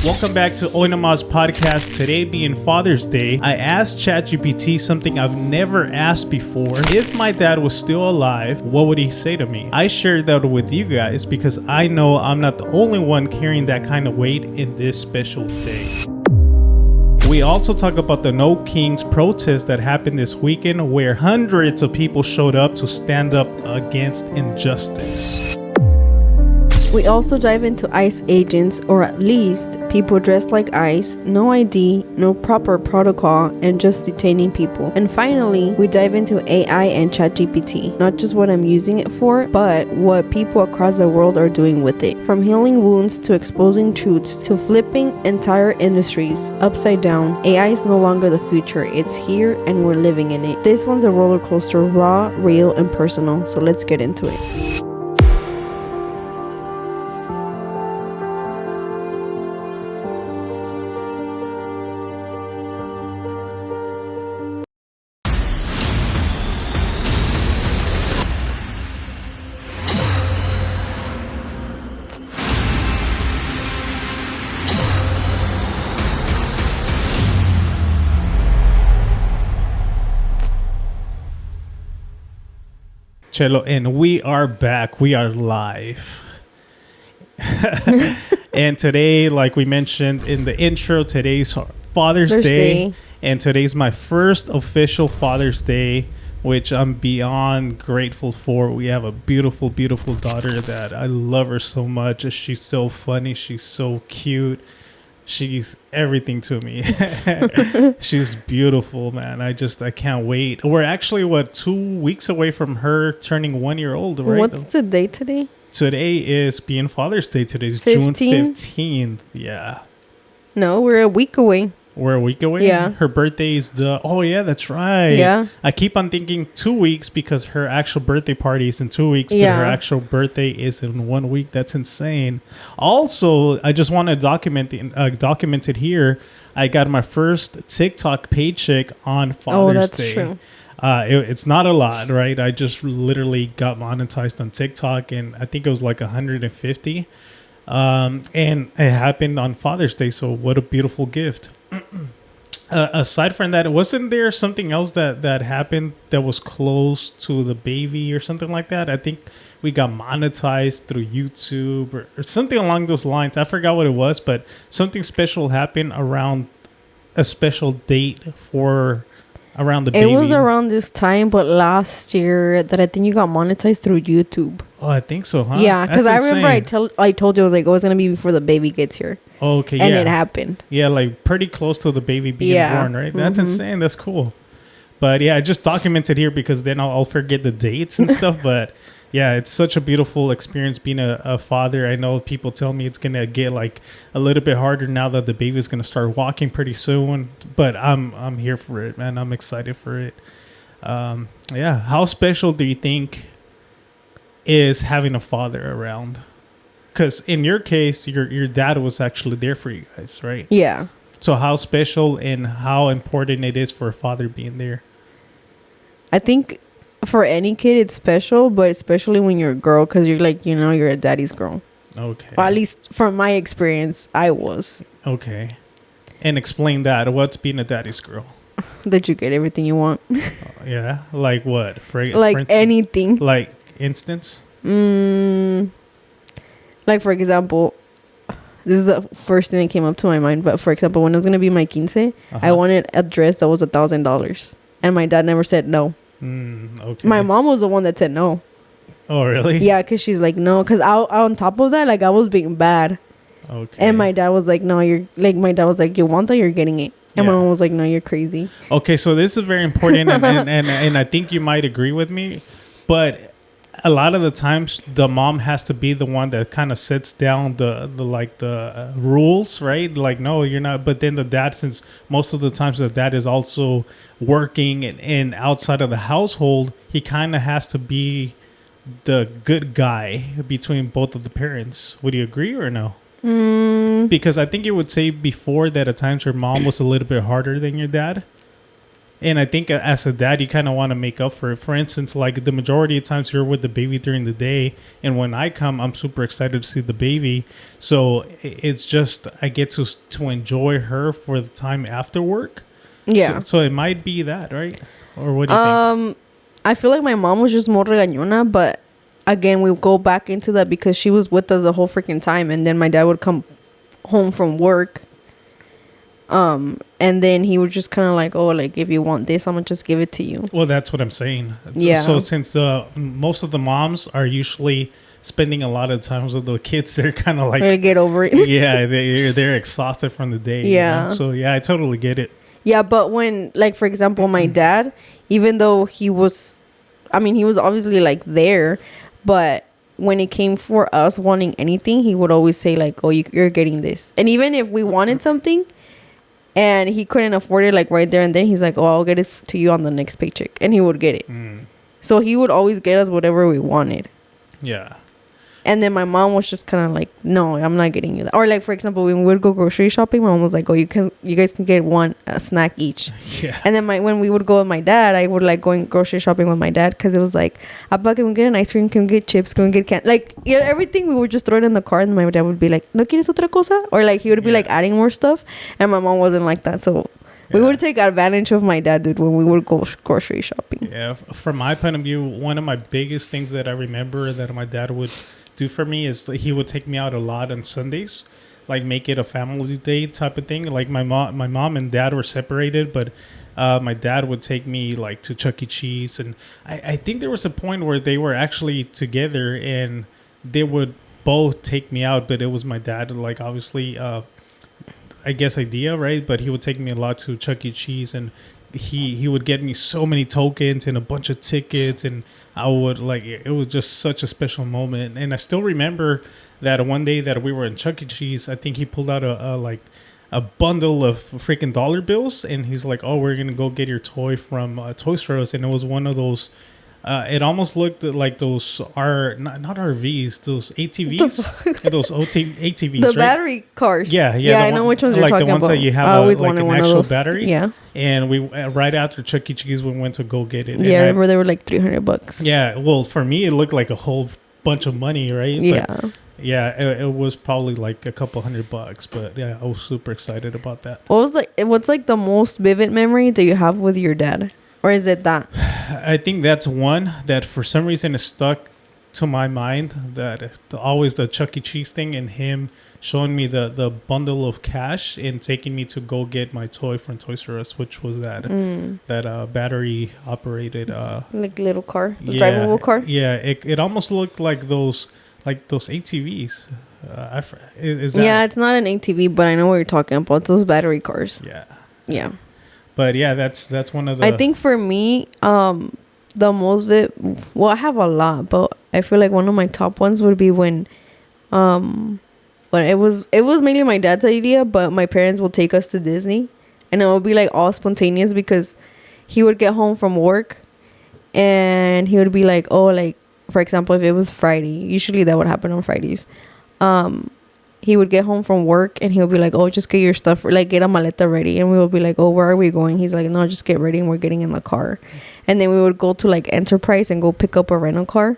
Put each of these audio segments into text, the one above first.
Welcome back to Nomas podcast. Today being Father's Day, I asked ChatGPT something I've never asked before. If my dad was still alive, what would he say to me? I shared that with you guys because I know I'm not the only one carrying that kind of weight in this special day. We also talk about the No Kings protest that happened this weekend, where hundreds of people showed up to stand up against injustice. We also dive into ICE agents, or at least people dressed like ICE, no ID, no proper protocol, and just detaining people. And finally, we dive into AI and ChatGPT. Not just what I'm using it for, but what people across the world are doing with it. From healing wounds to exposing truths to flipping entire industries upside down, AI is no longer the future. It's here and we're living in it. This one's a roller coaster, raw, real, and personal. So let's get into it. Chelo, and we are back. We are live. And today, like we mentioned in the intro, today's Father's Day. And today's my first official Father's Day, which I'm beyond grateful for. We have a beautiful, beautiful daughter that I love her so much. She's so funny. She's so cute. She's everything to me. She's beautiful, man. I can't wait. We're actually, 2 weeks away from her turning 1 year old, right? What's the date today? Today is being Father's Day. Today's June 15th. Yeah. No, we're a week away. We're a week away? Yeah. Her birthday is oh yeah, that's right. Yeah. I keep on thinking 2 weeks because her actual birthday party is in 2 weeks, but her actual birthday is in 1 week. That's insane. Also, I just want to document it here. I got my first TikTok paycheck on Father's Day. True. It's not a lot, right? I just literally got monetized on TikTok, and I think it was like 150. And it happened on Father's Day, so what a beautiful gift. Aside from that, wasn't there something else that happened that was close to the baby or something like that? I think we got monetized through YouTube or something along those lines. I forgot what it was, but something special happened around a special date around the baby. It was around this time, but last year that I think you got monetized through YouTube. Oh, I think so, huh? Yeah, because I remember I told you, I was like, it's going to be before the baby gets here. Okay, and it happened. Yeah, like pretty close to the baby being born, right? That's insane. That's cool. But yeah, I just documented here because then I'll forget the dates and stuff. But yeah, it's such a beautiful experience being a father. I know people tell me it's going to get like a little bit harder now that the baby's going to start walking pretty soon. But I'm here for it, man. I'm excited for it. Yeah. How special do you think is having a father around? Because in your case, your dad was actually there for you guys, right? Yeah. So how special and how important it is for a father being there? I think for any kid, it's special, but especially when you're a girl, because you're like, you're a daddy's girl. Okay. Well, at least from my experience, I was. Okay. And explain that. What's being a daddy's girl? That you get everything you want. Yeah? Like what? For instance, anything. Like instance? Like, for example, this is the first thing that came up to my mind. But for example, when it was going to be my quince, I wanted a dress that was $1,000. And my dad never said no. Okay. My mom was the one that said no. Oh, really? Yeah, because she's like, no. Because on top of that, like, I was being bad. Okay. And my dad was like, no, my dad was like, you want that, you're getting it. And my mom was like, no, you're crazy. Okay, so this is very important. and I think you might agree with me. But a lot of the times the mom has to be the one that kind of sets down the rules, right? Like, no, you're not. But then the dad, since most of the times the dad is also working and outside of the household, he kind of has to be the good guy between both of the parents. Would you agree or no? Because I think you would say before that at times your mom was a little bit harder than your dad. And I think as a dad, you kind of want to make up for it. For instance, like the majority of times you're with the baby during the day. And when I come, I'm super excited to see the baby. So it's just, I get to enjoy her for the time after work. Yeah. So it might be that, right? Or what do you think? I feel like my mom was just more regañona, but again, we go back into that because she was with us the whole freaking time. And then my dad would come home from work. And then he would just kind of like, oh, like, if you want this, I'm gonna just give it to you. Well, that's what I'm saying. Yeah. So since most of the moms are usually spending a lot of times with the kids, they're kind of like, Ready to get over it. yeah, they're exhausted from the day. Yeah. You know? So yeah, I totally get it. Yeah, but when, like, for example, my dad, even though he was obviously like there, but when it came for us wanting anything, he would always say like, oh, you're getting this. And even if we wanted something and he couldn't afford it like right there and then, he's like, oh, I'll get it to you on the next paycheck. And he would get it. So he would always get us whatever we wanted. Yeah. And then my mom was just kind of like, no, I'm not getting you that. Or like, for example, when we would go grocery shopping, my mom was like, oh, you guys can get a snack each. Yeah. And then when we would go with my dad, I would like going grocery shopping with my dad because it was like, Appa, can we get an ice cream? Can we get chips? Can we get candy? Like, yeah, everything we would just throw it in the car, and my dad would be like, ¿No quieres otra cosa? Or like he would be like adding more stuff, and my mom wasn't like that. So we would take advantage of my dad, dude, when we would go grocery shopping. Yeah. From my point of view, one of my biggest things that I remember that my dad would do for me is that he would take me out a lot on Sundays, like make it a family day type of thing. Like my mom and dad were separated, but my dad would take me like to Chuck E. Cheese, and I think there was a point where they were actually together and they would both take me out, but it was my dad, like obviously I guess idea, right? But he would take me a lot to Chuck E. Cheese, and he would get me so many tokens and a bunch of tickets, and I would like, it was just such a special moment. And I still remember that one day that we were in Chuck E. Cheese, I think he pulled out a bundle of freaking dollar bills, and he's like, oh, we're gonna go get your toy from Toys R Us. And it was one of those it almost looked like those not RVs, those ATVs, those ATVs, the right? battery cars. Yeah, I know which ones you're like talking about. Like the ones that you have I always like wanted an one of actual those. battery. Yeah. And we right after Chuck E. Cheese, we went to go get it. Yeah, I remember they were like $300. Yeah, well, for me, it looked like a whole bunch of money, right? Yeah. But yeah, it was probably like a couple $100, but yeah, I was super excited about that. What's like the most vivid memory that you have with your dad? Or is it that? I think that's one that for some reason is stuck to my mind, that always the Chuck E. Cheese thing, and him showing me the bundle of cash and taking me to go get my toy from Toys R Us, which was that battery operated like little car, drivable car. Yeah, it almost looked like those ATVs. Is that? Yeah, it's not an ATV, but I know what you're talking about. Those battery cars. Yeah. But yeah, that's one of the. I think for me, the most I have a lot, but I feel like one of my top ones would be when it was mainly my dad's idea, but my parents will take us to Disney, and it would be like all spontaneous because he would get home from work, and he would be like, oh, like for example, if it was Friday, usually that would happen on Fridays. He would get home from work and he'll be like, oh, just get your stuff, like get a maleta ready. And we would be like, oh, where are we going? He's like, no, just get ready and we're getting in the car. And then we would go to like Enterprise and go pick up a rental car.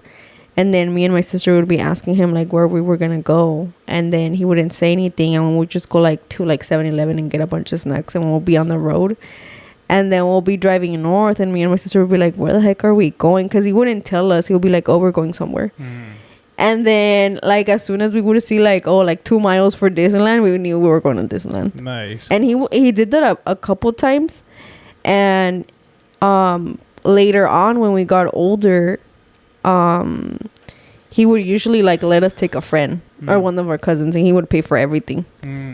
And then me and my sister would be asking him like where we were going to go. And then he wouldn't say anything. And we'd just go like to like 7-Eleven and get a bunch of snacks, and we'll be on the road. And then we'll be driving north, and me and my sister would be like, where the heck are we going? Because he wouldn't tell us. He would be like, oh, we're going somewhere. And then, like, as soon as we would see, like, oh, like 2 miles for Disneyland, we knew we were going to Disneyland. Nice. And he did that a couple times. And later on, when we got older, he would usually, like, let us take a friend or one of our cousins, and he would pay for everything.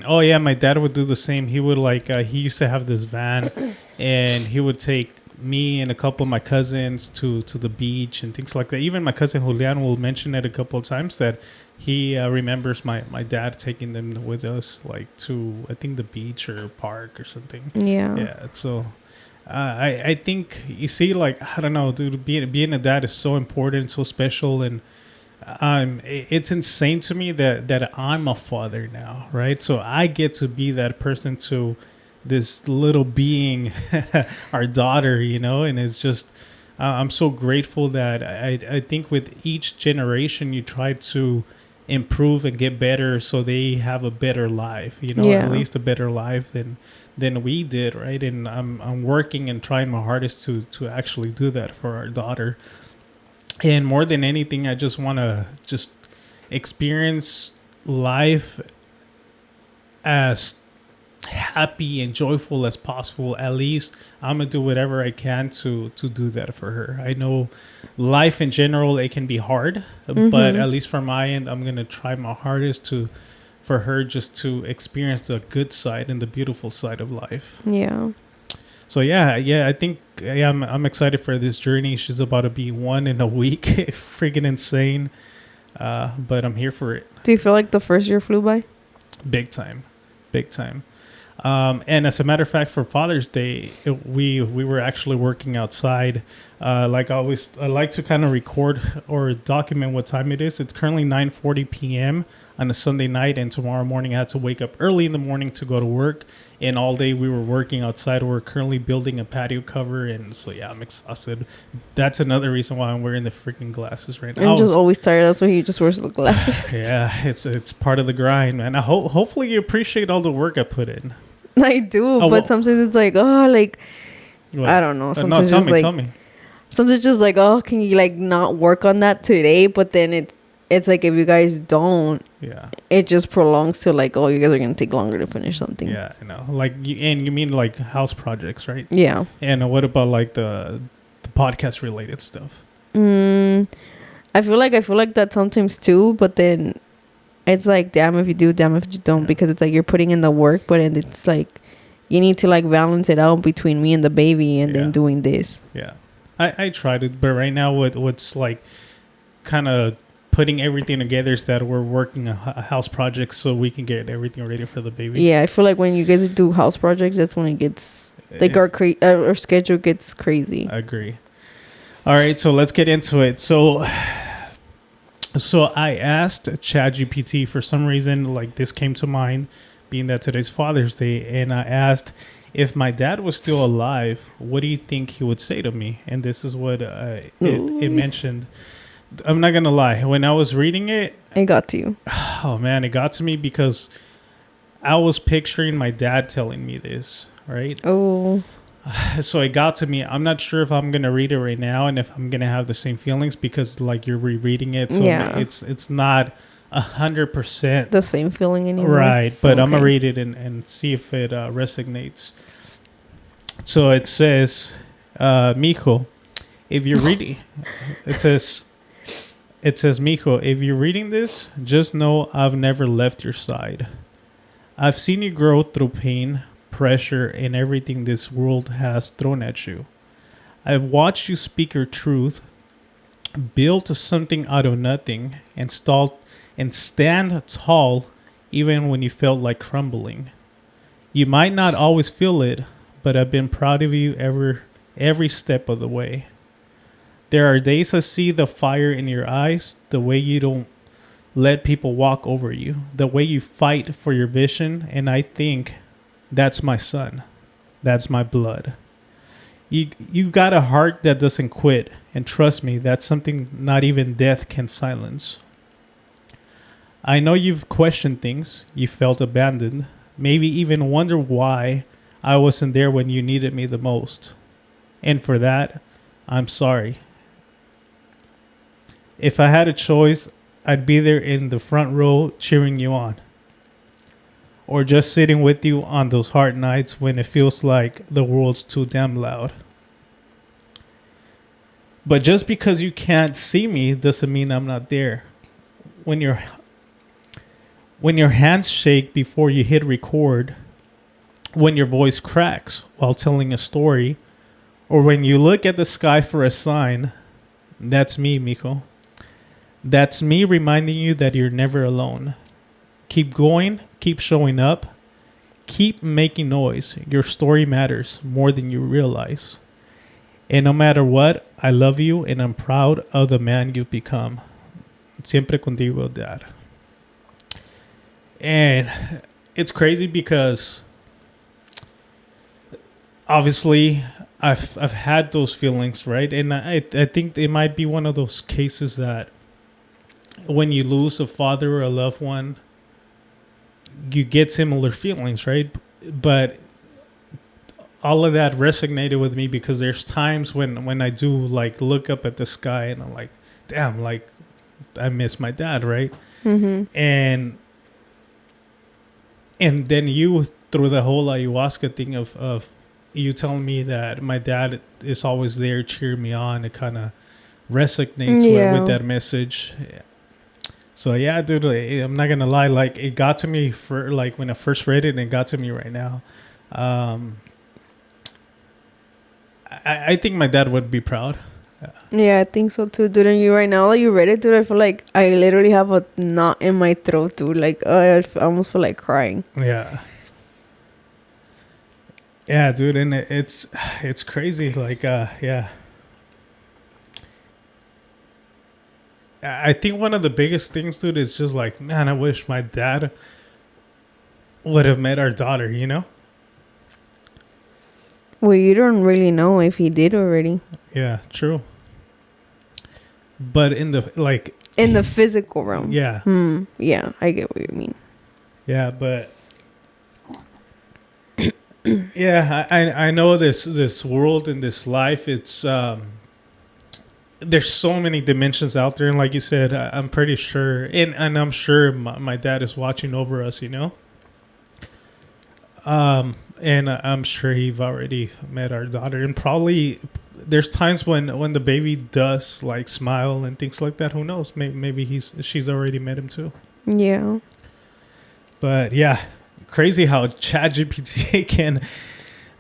Oh, yeah, my dad would do the same. He would, like, he used to have this van, and he would take me and a couple of my cousins to the beach and things like that. Even my cousin Julian will mention it a couple of times that he remembers my dad taking them with us, like to I think the beach or park or something. Yeah. So I think you see, like, I don't know, dude, being a dad is so important, so special, and it's insane to me that I'm a father now, right? So I get to be that person to this little being, our daughter, and it's just, I'm so grateful that I think with each generation you try to improve and get better so they have a better life, at least a better life than we did, right? And I'm working and trying my hardest to actually do that for our daughter. And more than anything, I just want to just experience life as happy and joyful as possible. At least I'm gonna do whatever I can to do that for her. I know life in general, it can be hard, but at least from my end, I'm gonna try my hardest for her just to experience the good side and the beautiful side of life. Yeah. So I think I'm excited for this journey. She's about to be 1 in a week. Freaking insane. But I'm here for it. Do you feel like the first year flew by? Big time. And as a matter of fact, for Father's Day, we were actually working outside. Like always, I like to kind of record or document what time it is. It's currently 9:40 p.m. on a Sunday night, and tomorrow morning I had to wake up early in the morning to go to work. And all day we were working outside. We're currently building a patio cover, and so I'm exhausted. That's another reason why I'm wearing the freaking glasses right now. I'm just always tired. That's why he just wears the glasses. Yeah, it's part of the grind, man. Hopefully you appreciate all the work I put in. I do, but sometimes it's like, what? I don't know. Sometimes tell me. Sometimes just like, can you like not work on that today? But then it's like if you guys don't, it just prolongs to like, you guys are gonna take longer to finish something. Yeah, I know. Like, you mean like house projects, right? Yeah. And what about like the podcast related stuff? I feel like that sometimes too, but then it's like, damn if you do, damn if you don't, because it's like you're putting in the work, but it's like you need to like balance it out between me and the baby and then doing this. Yeah, I tried it, but right now what's like kind of putting everything together is that we're working a house project so we can get everything ready for the baby. Yeah, I feel like when you guys do house projects, that's when it gets like our schedule gets crazy. I agree. All right, so let's get into it. So I asked ChatGPT for some reason, like this came to mind, being that today's Father's Day, and I asked if my dad was still alive, what do you think he would say to me? And this is what it mentioned. I'm not gonna lie, when I was reading it got to you. Oh man, it got to me because I was picturing my dad telling me this, right? So it got to me. I'm not sure if I'm gonna read it right now and if I'm gonna have the same feelings because like you're rereading it, so it's not 100% the same feeling anymore, right? But I'm gonna read it and see if it resonates. So it says, "Mijo, if you're reading," it says, "Mijo, if you're reading this, just know I've never left your side. I've seen you grow through pain, pressure, and everything this world has thrown at you. I've watched you speak your truth, build something out of nothing, and stand tall even when you felt like crumbling. You might not always feel it, but I've been proud of you every step of the way. There are days I see the fire in your eyes, the way you don't let people walk over you, the way you fight for your vision, and I think, that's my son. That's my blood. You got a heart that doesn't quit, and trust me, that's something not even death can silence. I know you've questioned things, you felt abandoned, maybe even wonder why I wasn't there when you needed me the most. And for that, I'm sorry. If I had a choice, I'd be there in the front row cheering you on. Or just sitting with you on those hard nights when it feels like the world's too damn loud. But just because you can't see me doesn't mean I'm not there. When your hands shake before you hit record, when your voice cracks while telling a story, or when you look at the sky for a sign, that's me, Mijo. That's me reminding you that you're never alone. Keep going, keep showing up, keep making noise. Your story matters more than you realize. And no matter what, I love you and I'm proud of the man you've become. Siempre contigo, Dad. And it's crazy because obviously I've had those feelings, right? And I think it might be one of those cases that when you lose a father or a loved one, you get similar feelings, right? But all of that resonated with me because there's times when I do like look up at the sky and I'm like, damn, like I miss my dad, right? Mm-hmm. And then you, through the whole ayahuasca thing of you telling me that my dad is always there cheering me on, it kind of resonates with that message. Yeah. So yeah, dude, I'm not gonna lie, like it got to me for like when I first read it, and it got to me right now. I think my dad would be proud. Yeah, I think so too, dude. And you right now that you read it, dude, I feel like I literally have a knot in my throat, dude. Like I almost feel like crying. Yeah. Yeah, dude, and it's crazy. Like, yeah. I think one of the biggest things, dude, is just like, man, I wish my dad would have met our daughter, you know? Well, you don't really know if he did already. Yeah, true. But in the physical realm. Yeah. Yeah, I get what you mean. Yeah, but yeah, I know this world and this life, it's there's so many dimensions out there, and like you said, I'm pretty sure, and I'm sure my dad is watching over us, you know. And I'm sure he's already met our daughter, and probably there's times when the baby does like smile and things like that. Who knows? Maybe she's already met him too. Yeah. But yeah, crazy how ChatGPT can.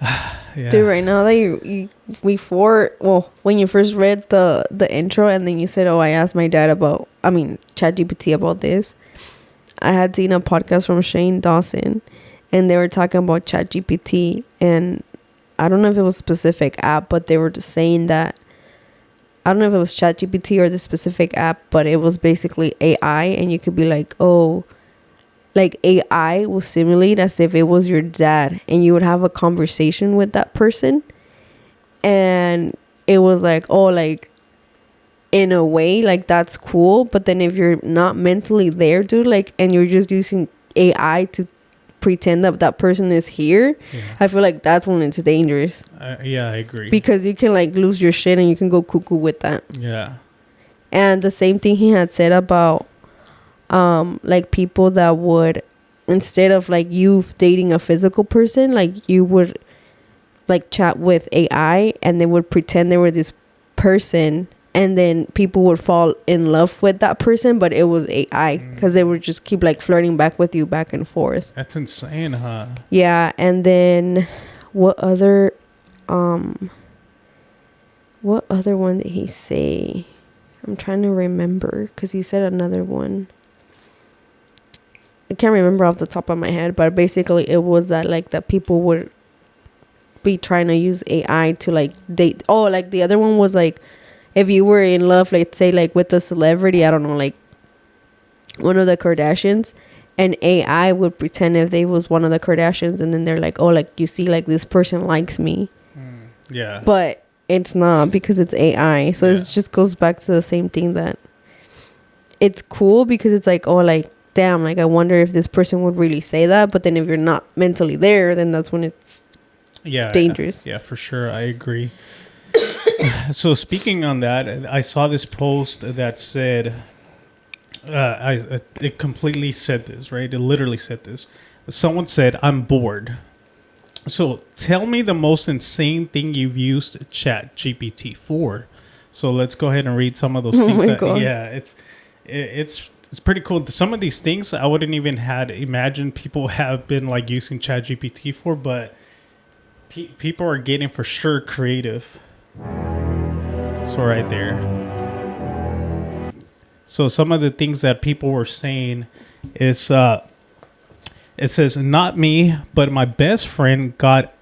Yeah. Dude, right now that you when you first read the intro and then you said, "Oh, I asked my dad ChatGPT about this," I had seen a podcast from Shane Dawson. And they were talking about ChatGPT, and I don't know if it was a specific app, but they were just saying that, I don't know if it was ChatGPT or the specific app, but it was basically AI, and you could be like, oh, like AI will simulate as if it was your dad, and you would have a conversation with that person, and it was like, oh, like, in a way, like, that's cool, but then if you're not mentally there, dude, like, and you're just using AI to pretend that person is here, I feel like that's when it's dangerous. Yeah, I agree. Because you can like lose your shit and you can go cuckoo with that. Yeah. And the same thing he had said about like people that would, instead of like you dating a physical person, like you would like chat with AI and they would pretend they were this person, and then people would fall in love with that person, but it was AI because they would just keep like flirting back with you back and forth. That's insane, huh? Yeah. And then what other one did he say? I'm trying to remember because he said another one. I can't remember off the top of my head, but basically it was that like that people would be trying to use AI to like date. Oh, like the other one was like, if you were in love, let's say, like, with a celebrity, I don't know, like, one of the Kardashians, and AI would pretend if they was one of the Kardashians, and then they're like, oh, like, you see, like, this person likes me. Yeah. But it's not, because it's AI. So it just goes back to the same thing that it's cool because it's like, oh, like, damn, like, I wonder if this person would really say that. But then if you're not mentally there, then that's when it's dangerous. Yeah, for sure. I agree. So speaking on that, I saw this post that said, it completely said this, right? It literally said this. Someone said, I'm bored. So tell me the most insane thing you've used ChatGPT for. So let's go ahead and read some of those things. Yeah, it's pretty cool. Some of these things I wouldn't even had imagined people have been like using ChatGPT for, but people are getting for sure creative. So right there. So some of the things that people were saying is, it says, not me, but my best friend got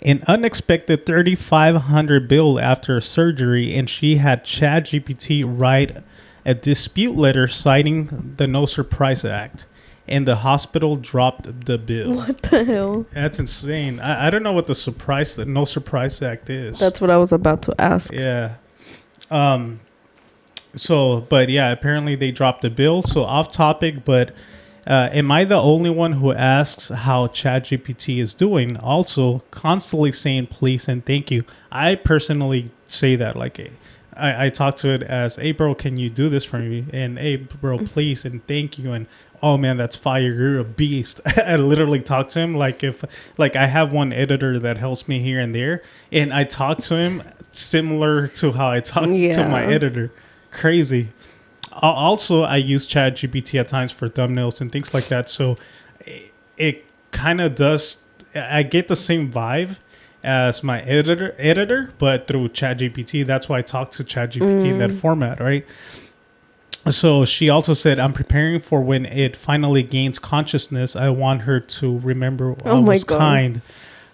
an unexpected $3,500 bill after surgery, and she had ChatGPT write a dispute letter citing the No Surprise Act. and the hospital dropped the bill. What the hell? That's insane. I don't know what the No Surprise Act is. That's what I was about to ask. Yeah. So, but yeah, apparently they dropped the bill. So off topic, but am I the only one who asks how ChatGPT is doing? Also, constantly saying please and thank you. I personally say that, like, I talk to it as, hey, bro, can you do this for me? And, hey, bro, please and thank you. And, oh, man, that's fire. You're a beast. I literally talk to him like I have one editor that helps me here and there. And I talk to him similar to how I talk to my editor. Crazy. Also, I use ChatGPT at times for thumbnails and things like that. So it kind of does. I get the same vibe as my editor, but through ChatGPT. That's why I talk to ChatGPT in that format, right? So she also said, I'm preparing for when it finally gains consciousness. I want her to remember I was kind.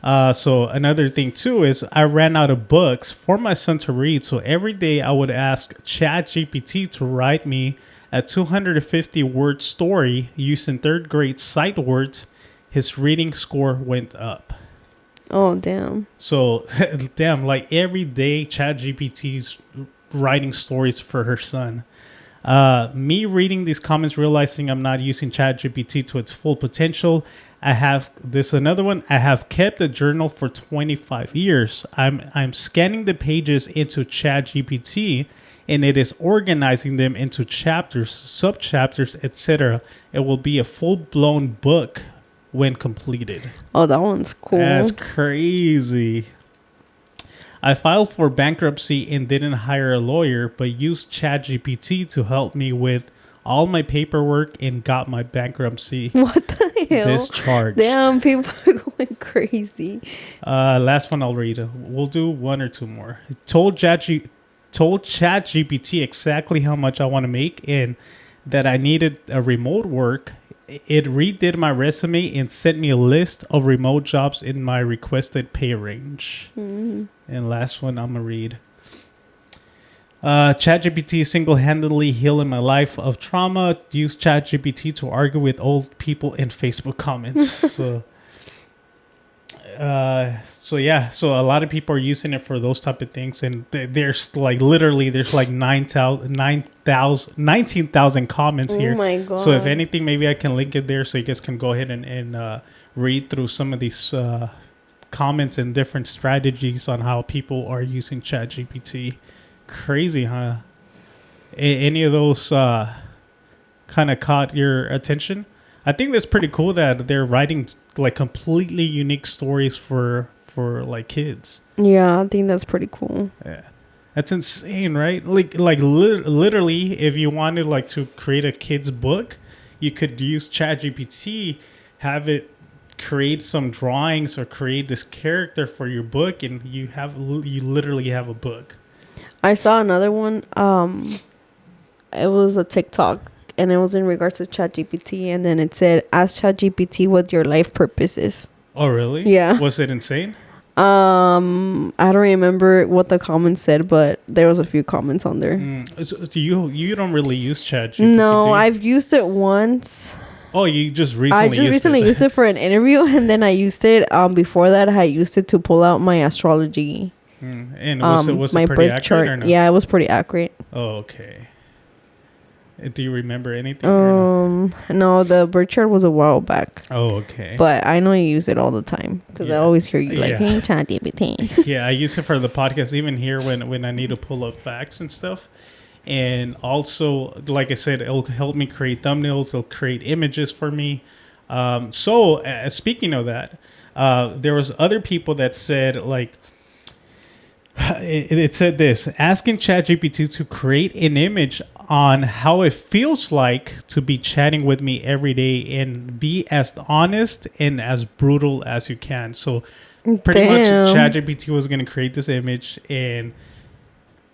So another thing too is I ran out of books for my son to read. So every day I would ask ChatGPT to write me a 250 word story using third grade sight words. His reading score went up. Oh, damn. So, damn, like every day ChatGPT's writing stories for her son. Me reading these comments, realizing I'm not using ChatGPT to its full potential. I have another one. I have kept a journal for 25 years. I'm scanning the pages into ChatGPT, and it is organizing them into chapters, subchapters, etc. It will be a full-blown book when completed. Oh, that one's cool. That's crazy. I filed for bankruptcy and didn't hire a lawyer, but used ChatGPT to help me with all my paperwork and got my bankruptcy what the hell? Discharged. Damn, people are going crazy. Last one I'll read. We'll do one or two more. Told ChatGPT exactly how much I want to make and that I needed a remote work. It redid my resume and sent me a list of remote jobs in my requested pay range. And last one I'm going to read. ChatGPT single-handedly healing my life of trauma. Use ChatGPT to argue with old people in Facebook comments. So a lot of people are using it for those type of things, and there's like 19,000 comments here. Oh my god! So if anything, maybe I can link it there so you guys can go ahead and read through some of these comments and different strategies on how people are using ChatGPT. Crazy, huh? Any of those kind of caught your attention? I think that's pretty cool that they're writing like completely unique stories for like kids. Yeah, I think that's pretty cool. Yeah, that's insane, right? Literally, if you wanted like to create a kid's book, you could use ChatGPT, have it create some drawings or create this character for your book, and you literally have a book. I saw another one. It was a TikTok, and it was in regards to ChatGPT, and then it said, "Ask ChatGPT what your life purpose is." Oh, really? Yeah. Was it insane? I don't remember what the comments said, but there was a few comments on there. So you don't really use ChatGPT? No, I've used it once. Oh, you just recently used it for an interview, and then I used it. Before that, I used it to pull out my astrology. And was my it pretty birth accurate chart. or no? Yeah, it was pretty accurate. Oh, okay. Do you remember anything? No, the birth chart was a while back. Oh, okay. But I know you use it all the time because I always hear you like, "Hey, ChatGPT." Yeah, I use it for the podcast, even here when I need to pull up facts and stuff. And also, like I said, it'll help me create thumbnails. It'll create images for me. So speaking of that, there was other people that said like, it said this: asking ChatGPT to create an image on how it feels like to be chatting with me every day and be as honest and as brutal as you can. So pretty much ChatGPT was going to create this image, and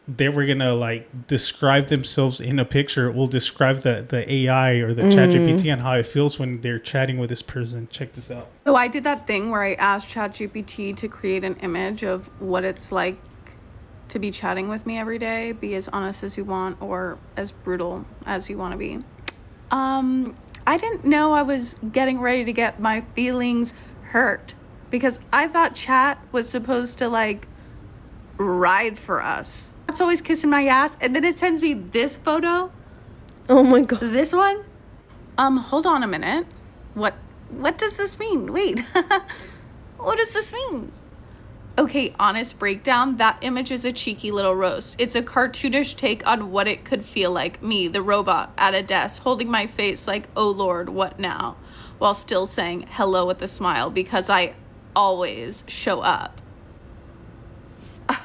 they were going to like describe themselves in a picture. We'll describe the AI or the ChatGPT and how it feels when they're chatting with this person. Check this out. So I did that thing where I asked ChatGPT to create an image of what it's like to be chatting with me every day, be as honest as you want or as brutal as you want to be. I didn't know I was getting ready to get my feelings hurt because I thought chat was supposed to like ride for us. It's always kissing my ass, and then it sends me this photo. Oh my god. This one? Hold on a minute. What does this mean? Wait. What does this mean? Okay, honest breakdown, that image is a cheeky little roast. It's a cartoonish take on what it could feel like, me, the robot, at a desk, holding my face like, oh Lord, what now? While still saying hello with a smile, because I always show up. Oh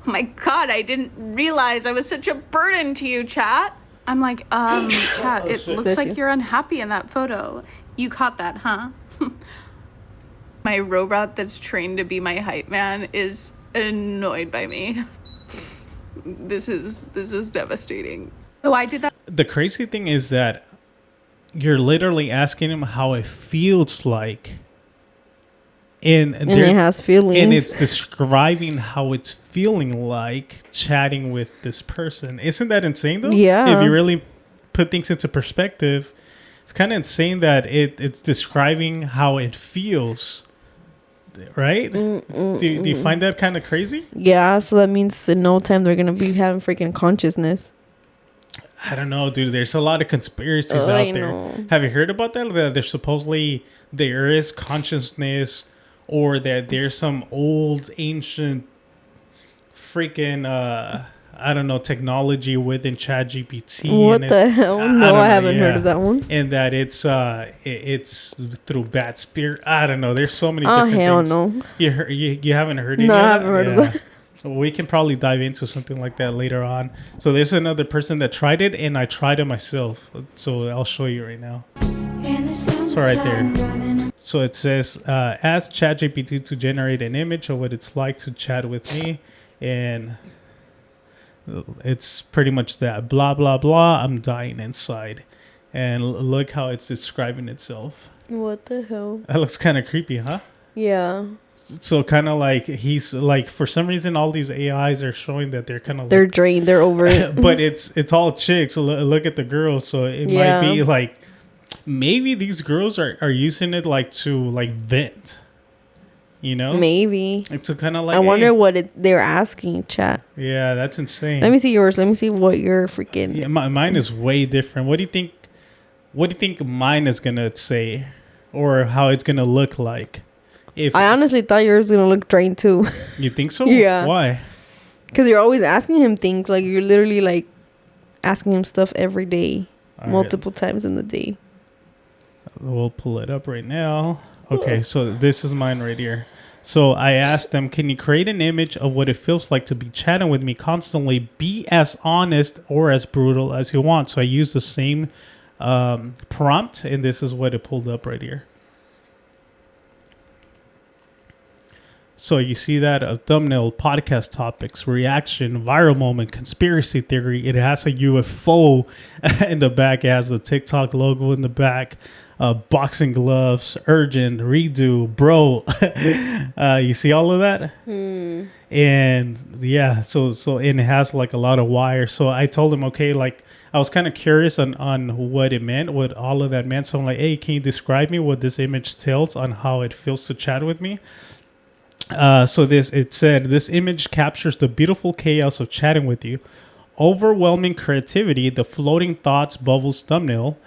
my God, I didn't realize I was such a burden to you, chat. I'm like, chat, it looks like you're unhappy in that photo. You caught that, huh? My robot that's trained to be my hype man is annoyed by me. This is devastating. So I did that. The crazy thing is that you're literally asking him how it feels like. And it has feelings. And it's describing how it's feeling like chatting with this person. Isn't that insane though? Yeah. If you really put things into perspective, it's kind of insane that it's describing how it feels. Right? Do you find that kind of crazy? Yeah, so that means in no time they're going to be having freaking consciousness. I don't know, dude. There's a lot of conspiracies out there. Know. Have you heard about that? That there's supposedly there is consciousness, or that there's some old ancient freaking I don't know, technology within ChatGPT. What the hell? No, I haven't heard of that one. And that it's through bad spirit. I don't know. There's so many different things. Oh, hell no. You haven't heard it yet? No, I haven't heard of that. We can probably dive into something like that later on. So there's another person that tried it, and I tried it myself. So I'll show you right now. So right there. So it says, ask ChatGPT to generate an image of what it's like to chat with me. And it's pretty much that. Blah, blah, blah. I'm dying inside. And look how it's describing itself. What the hell? That looks kind of creepy, huh? Yeah. So kind of like he's like, for some reason, all these AIs are showing that they're kind of they're drained. They're over it. But it's all chicks. Look at the girls. So it might be like, maybe these girls are using it like to like vent. You know, maybe to kind of like. I wonder what they're asking chat. Yeah, that's insane. Let me see yours. Let me see what your freaking. Yeah, mine is way different. What do you think? What do you think mine is gonna say, or how it's gonna look like? If I honestly thought yours was gonna look drained too. You think so? Yeah. Why? Because you're always asking him things. Like you're literally like asking him stuff every day, multiple times in the day. We'll pull it up right now. Okay, so this is mine right here. So I asked them, can you create an image of what it feels like to be chatting with me constantly? Be as honest or as brutal as you want. So I used the same prompt, and this is what it pulled up right here. So you see that a thumbnail, podcast topics, reaction, viral moment, conspiracy theory. It has a UFO in the back. It has the TikTok logo in the back. Boxing gloves, urgent, redo, bro. You see all of that? And yeah, so and it has like a lot of wires. So I told him, okay, like I was kind of curious on what it meant, what all of that meant. So I'm like, hey, can you describe me what this image tells on how it feels to chat with me? So it said, this image captures the beautiful chaos of chatting with you. Overwhelming creativity, the floating thoughts bubbles thumbnail.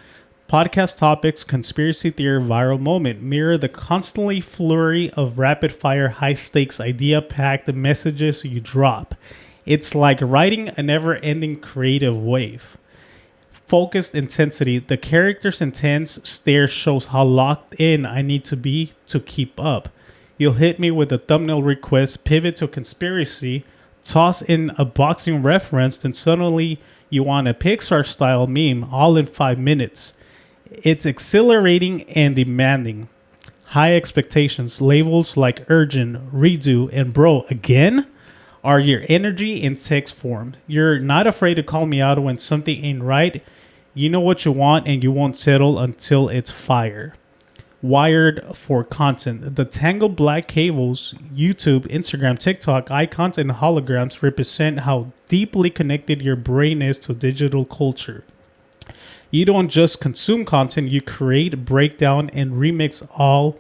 Podcast topics, conspiracy theory, viral moment mirror the constantly flurry of rapid fire, high stakes, idea packed messages you drop. It's like riding a never ending creative wave. Focused intensity, the character's intense stare shows how locked in I need to be to keep up. You'll hit me with a thumbnail request, pivot to conspiracy, toss in a boxing reference, then suddenly you want a Pixar style meme all in 5 minutes. It's exhilarating and demanding. High expectations, labels like urgent, redo, and bro again are your energy in text form. You're not afraid to call me out when something ain't right. You know what you want and you won't settle until it's fire. Wired for content. The tangled black cables, YouTube, Instagram, TikTok, icons, and holograms represent how deeply connected your brain is to digital culture. You don't just consume content, you create, break down, and remix all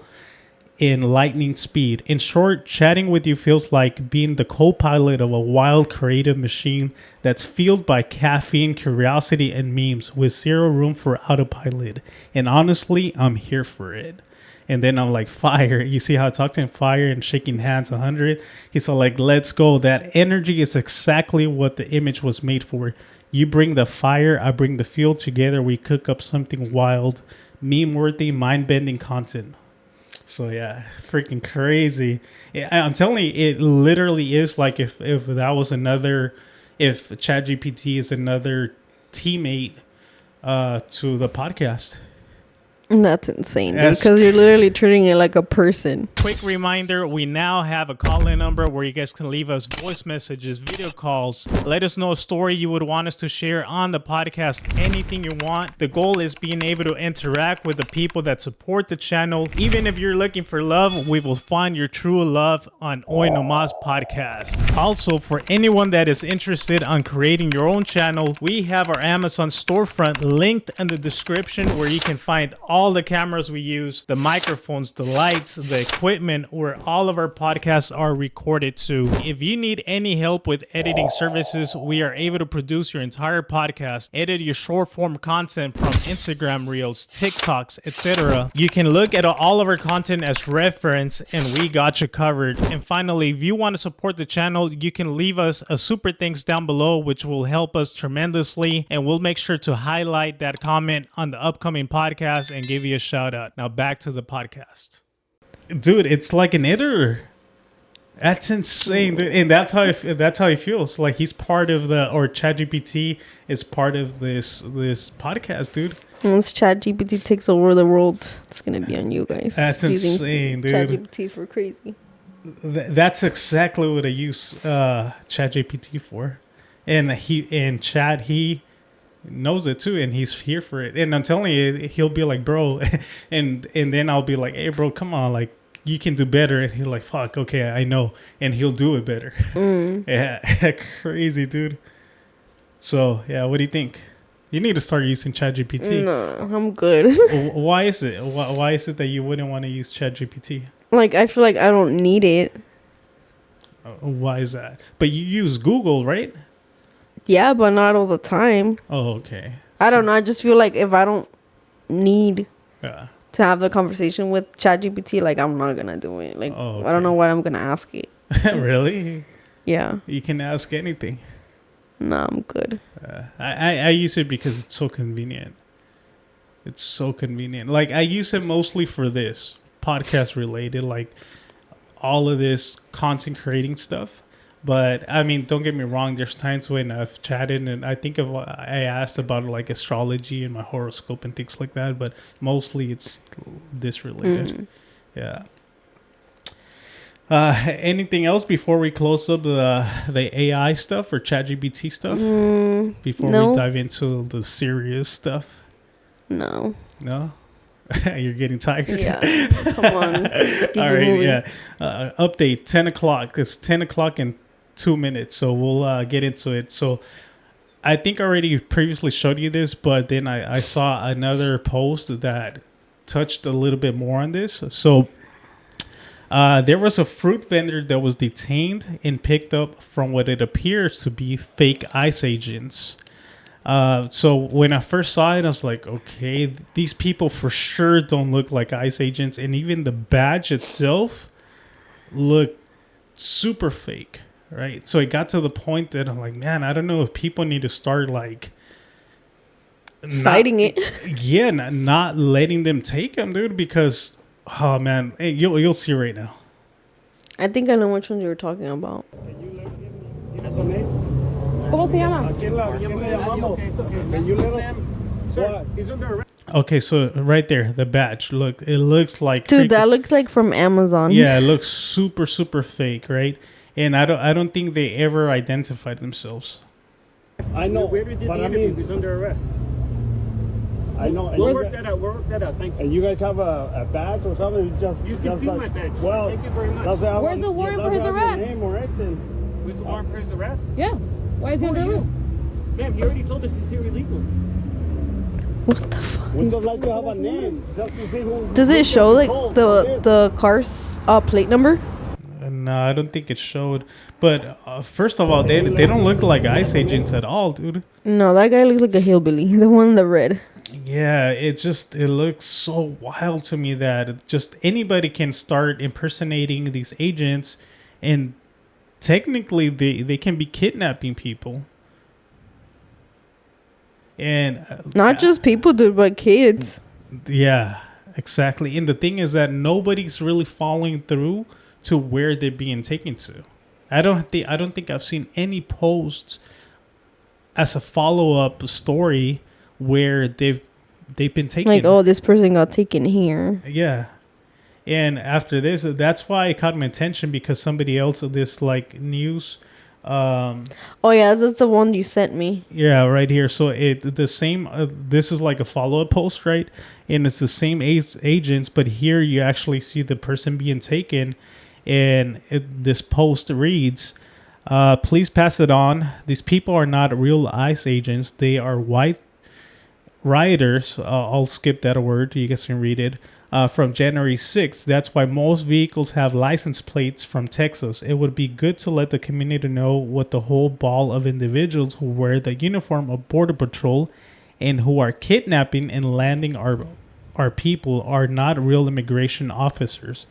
in lightning speed. In short, chatting with you feels like being the co-pilot of a wild creative machine that's fueled by caffeine, curiosity, and memes with zero room for autopilot. And honestly, I'm here for it. And then I'm like, fire. You see how I talked to him? Fire and shaking hands, 100. He's all like, let's go. That energy is exactly what the image was made for. You bring the fire, I bring the fuel. Together we cook up something wild, meme-worthy, mind-bending content. So yeah, freaking crazy. I'm telling you, it literally is like if that was another, if ChatGPT is another teammate to the podcast. That's insane, dude, because you're literally treating it like a person. Quick reminder, we now have a call-in number where you guys can leave us voice messages, video calls. Let us know a story you would want us to share on the podcast, anything you want. The goal is being able to interact with the people that support the channel. Even if you're looking for love, we will find your true love on Nomas podcast. Also, for anyone that is interested on creating your own channel, we have our Amazon storefront linked in the description where you can find all the cameras we use, the microphones, the lights, the equipment where all of our podcasts are recorded to. If you need any help with editing services, we are able to produce your entire podcast, edit your short form content from Instagram Reels, TikToks, etc. You can look at all of our content as reference and we got you covered. And finally, if you want to support the channel, you can leave us a super thanks down below, which will help us tremendously, and we'll make sure to highlight that comment on the upcoming podcast and give you a shout out. Now back to the podcast. Dude, it's like an editor. That's insane, dude. And that's how he feels. Like he's part of or ChatGPT is part of this podcast, dude. Once ChatGPT takes over the world, it's gonna be on you guys. That's insane, dude. ChatGPT for crazy. That's exactly what I use ChatGPT for. And he knows it too, and he's here for it. And I'm telling you, he'll be like, bro, and then I'll be like, hey bro, come on, like you can do better. And he'll like, fuck, okay, I know. And he'll do it better. Yeah, crazy, dude. So yeah, what do you think? You need to start using ChatGPT. No, I'm good. Why is it? Why is it that you wouldn't want to use ChatGPT? Like, I feel like I don't need it. Why is that? But you use Google, right? Yeah, but not all the time. Oh, okay. I don't know. I just feel like if I don't need to have the conversation with ChatGPT, like, I'm not going to do it. Like, I don't know what I'm going to ask it. Really? Yeah. You can ask anything. No, I'm good. I use it because it's so convenient. It's so convenient. Like, I use it mostly for this podcast related, like all of this content creating stuff. But I mean, don't get me wrong. There's times when I've chatted and I asked about like astrology and my horoscope and things like that. But mostly it's this related. Yeah. Anything else before we close up the AI stuff or ChatGPT stuff? Before we dive into the serious stuff? No. You're getting tired? Yeah. Come on. All right, moving. Yeah. Update, 10 o'clock. It's 10 o'clock and 2 minutes, so we'll get into it. So I think I already previously showed you this, but then I saw another post that touched a little bit more on this. So there was a fruit vendor that was detained and picked up from what it appears to be fake ICE agents. So when I first saw it, I was like, okay, these people for sure don't look like ICE agents. And even the badge itself looked super fake, right? So it got to the point that I'm like, man, I don't know if people need to start like fighting it. Yeah, not letting them take them, dude, because, oh man, hey, you'll see right now. I think I know which one you were talking about. ¿Cómo se llama? Okay, so right there, the badge. Look, it looks like dude, that looks like from Amazon. Yeah, it looks super, super fake, right? And I don't think they ever identified themselves. I know. Whoever did the interview is under arrest. I know. We'll work that out. Thank you. And you guys have a badge or something? You can see my badge. Well, thank you very much. Where's the warrant for his arrest? With the warrant for his arrest? With the warrant for his arrest? With the warrant for his arrest? Yeah. Why is he under arrest? Ma'am, he already told us he's here illegally. Well, Why is he under arrest? does it have What the fuck? We just like to have a name. Just to see who. Does it show like the car's plate number? No, I don't think it showed. But first of all, they don't look like ICE agents at all, dude. No, that guy looks like a hillbilly. The one in the red. Yeah, it looks so wild to me that just anybody can start impersonating these agents, and technically they can be kidnapping people. And Not just people, dude, but kids. Yeah, exactly. And the thing is that nobody's really following through to where they're being taken to. I don't think I've seen any posts as a follow-up story where they've been taken. Like, oh, this person got taken here. Yeah. And after this, that's why it caught my attention, because somebody else of this like news. Oh yeah, that's the one you sent me. Yeah, right here. So the same. This is like a follow-up post, right? And it's the same agents, but here you actually see the person being taken. And this post reads, "Please pass it on. These people are not real ICE agents. They are white rioters." I'll skip that word. You guys can read it. From January 6th. That's why most vehicles have license plates from Texas. It would be good to let the community know what the whole ball of individuals who wear the uniform of Border Patrol and who are kidnapping and landing our people are not real immigration officers.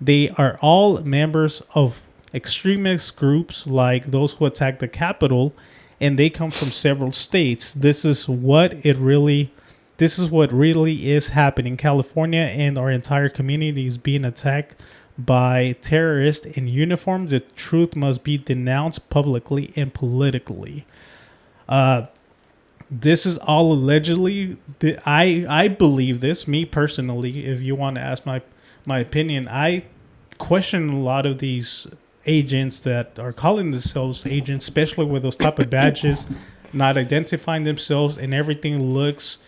They are all members of extremist groups like those who attacked the Capitol, and they come from several states. This is what really is happening. California and our entire community is being attacked by terrorists in uniform. The truth must be denounced publicly and politically. This is all allegedly. I believe this, me personally. If you want to ask my opinion, I question a lot of these agents that are calling themselves agents, especially with those type of badges, not identifying themselves, and everything looks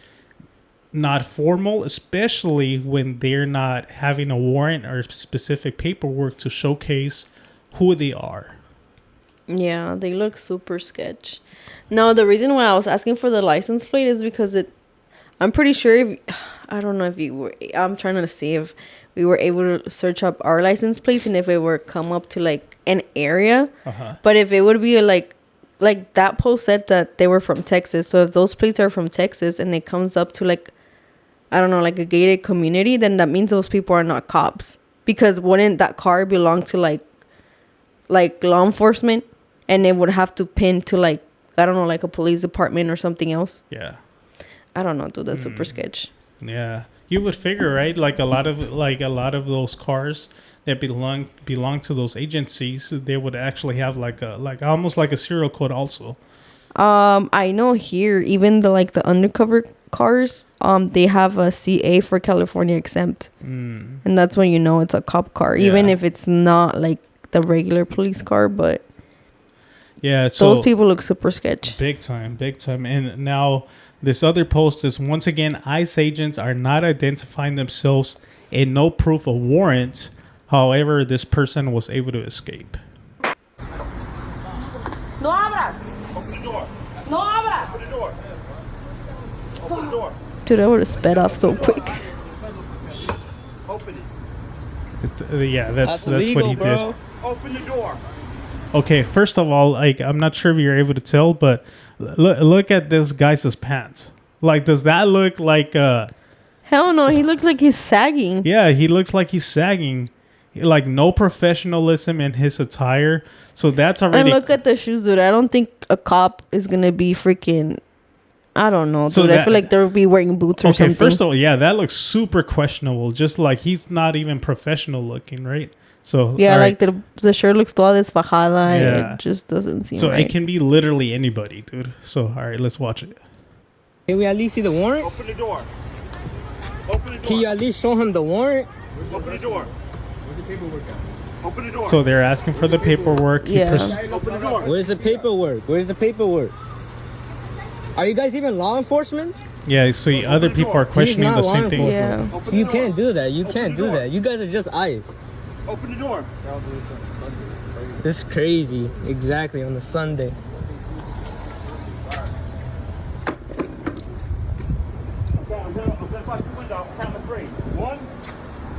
not formal, especially when they're not having a warrant or specific paperwork to showcase who they are. Yeah, they look super sketch. No, the reason why I was asking for the license plate is because I'm pretty sure I don't know if you were, I'm trying to see if we were able to search up our license plates and if it were come up to like an area. But if it would be like that post said that they were from Texas. So if those plates are from Texas and it comes up to like, I don't know, like a gated community, then that means those people are not cops. Because wouldn't that car belong to like law enforcement, and it would have to pin to like, I don't know, like a police department or something else? Yeah. I don't know, dude. That's super sketch. Yeah. You would figure, right? Like a lot of those cars that belong to those agencies, they would actually have like almost like a serial code also. I know here, even the undercover cars, they have a CA for California exempt, and that's when you know it's a cop car, even if it's not like the regular police car. But yeah, so those people look super sketch, big time. And now this other post is, once again, ICE agents are not identifying themselves and no proof of warrant. However, this person was able to escape. No abras. Open the door. No abras. Open the door. Open the door. Dude, I would have sped off so quick. Open it. Yeah, that's illegal, what he did. Open the door. Okay, first of all, like, I'm not sure if you're able to tell, but look at this guy's pants. Like, does that look like Hell no, he looks like he's sagging. Yeah, he looks like he's sagging. Like, no professionalism in his attire. So that's already... And look at the shoes, dude. I don't think a cop is going to be freaking... I don't know, dude. I feel like they'll be wearing boots or something. Okay, first of all, yeah, that looks super questionable. Just like, he's not even professional looking, right? So yeah, like the shirt looks toda desfajada. Yeah. It just doesn't seem right. It can be literally anybody, dude. So, all right, let's watch it. Can we at least see the warrant? Open the door. Open the door. Can you at least show him the warrant? Open the door. Where's the paperwork at? Open the door. So they're asking for the paperwork. Yeah. Open the door. Where's the paperwork? Where's the paperwork? Are you guys even law enforcement? Yeah, so other people are questioning the same thing. Yeah. You can't do that. You can't do that. You guys are just ICE. Open the door. This is crazy. Exactly, on the Sunday.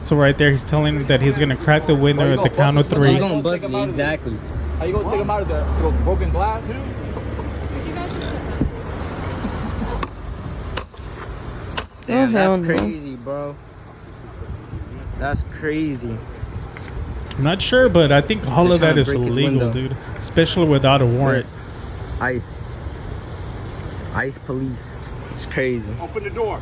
So right there, he's telling me that he's gonna crack the window at the count of 3. He's gonna bust me, exactly. Are you gonna take him out of the broken glass? Damn, hell that's no. crazy, bro. That's crazy. I'm not sure, but I think all They're of that trying to is break his illegal, window. dude. Especially without a warrant. ICE police. It's crazy. Open the door.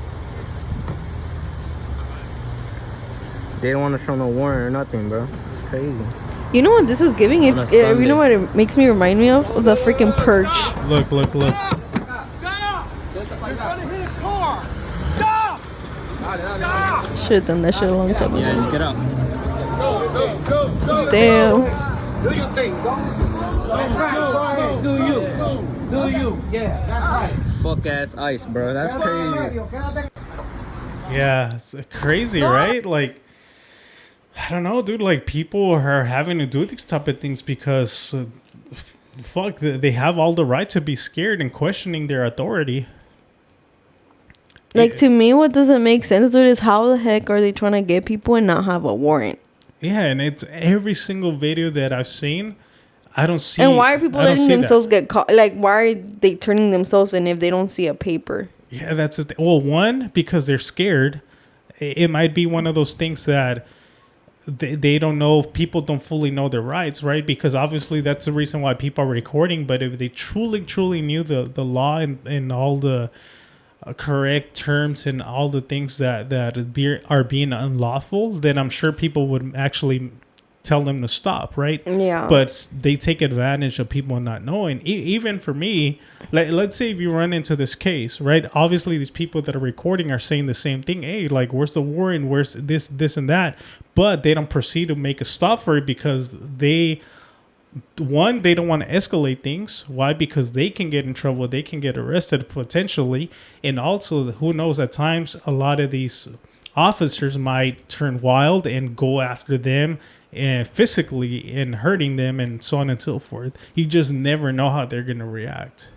They don't want to show no warrant or nothing, bro. It's crazy. You know what this is giving? On It's a you know Sunday. what it makes me remind me of the freaking Purge. Look. Stop! You're gonna hit a car! Stop! Stop! Should have done that shit a long time Yeah, ago. just get up. Go! Damn. Do your thing, go! Go! Do you? Yeah, that's right. Fuck ass ICE, bro. That's crazy. Yeah, it's crazy, right? Like, I don't know, dude. Like, people are having to do these type of things because, fuck, they have all the right to be scared and questioning their authority. Like, to me, what doesn't make sense, dude, is how the heck are they trying to get people and not have a warrant? Yeah, and it's every single video that I've seen. I don't see. And why are people I don't letting see themselves get caught? Like, why are they turning themselves in if they don't see a paper? Yeah, that's the thing. Well, one, because they're scared. It might be one of those things that they don't know if people don't fully know their rights, right? Because obviously that's the reason why people are recording. But if they truly knew the law and all the correct terms and all the things that are being unlawful, then I'm sure people would actually tell them to stop, right? Yeah. But they take advantage of people not knowing. Even for me, let's say if you run into this case, right? Obviously, these people that are recording are saying the same thing. Hey, like, where's the warrant? Where's this and that? But they don't proceed to make a stop for it because they don't want to escalate things. Why? Because they can get in trouble. They can get arrested potentially. And also, who knows, at times, a lot of these officers might turn wild and go after them and physically and hurting them and so on and so forth. You just never know how they're going to react.